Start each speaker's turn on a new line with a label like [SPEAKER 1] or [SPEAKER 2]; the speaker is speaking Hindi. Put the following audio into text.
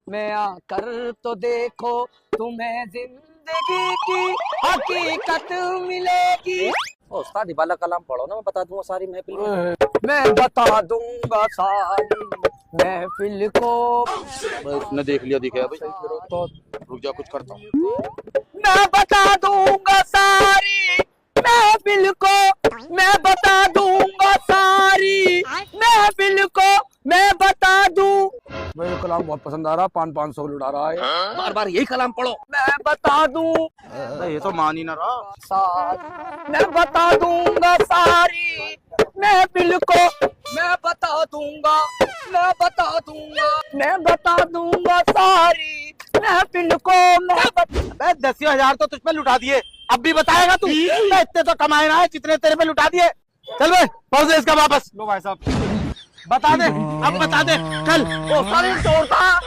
[SPEAKER 1] मैं आकर तो देखो, तुम्हें जिंदगी की हकीकत मिलेगी।
[SPEAKER 2] उस्ताद वाला कलाम पढ़ो ना, मैं बता दूंगा सारी महफिल में।
[SPEAKER 1] मैं बता दूंगा सारी महफिल को।
[SPEAKER 2] इसने देख लिया दिखाया भाई, तो रुक जा, कुछ करता हूँ।
[SPEAKER 1] मैं बता दूंगा सारी महफिल को, मैं बता दूंगा सारी महफिल को, मैं बता दूं।
[SPEAKER 3] मुझे कलाम बहुत पसंद आ रहा, 500 लुटा रहा है।
[SPEAKER 2] बार बार यही कलाम पढ़ो।
[SPEAKER 1] मैं बता दूं
[SPEAKER 2] ये तो मान ही ना रहा।
[SPEAKER 1] सारी, मैं बता दूंगा सारी महफिल को, मैं बता दूंगा, मैं बता दूंगा, मैं बता दूंगा सारी महफिल को। मैं
[SPEAKER 2] 10,000 तो तुझ पे लुटा दिए, अब भी बताएगा तू? इतने तो कमाए ना है जितने तेरे पे लुटा दिए। चल भाई, पहुंच इसका वापस। लो भाई साहब, बता दे, अब बता दे कल। ओ सारी चोर था।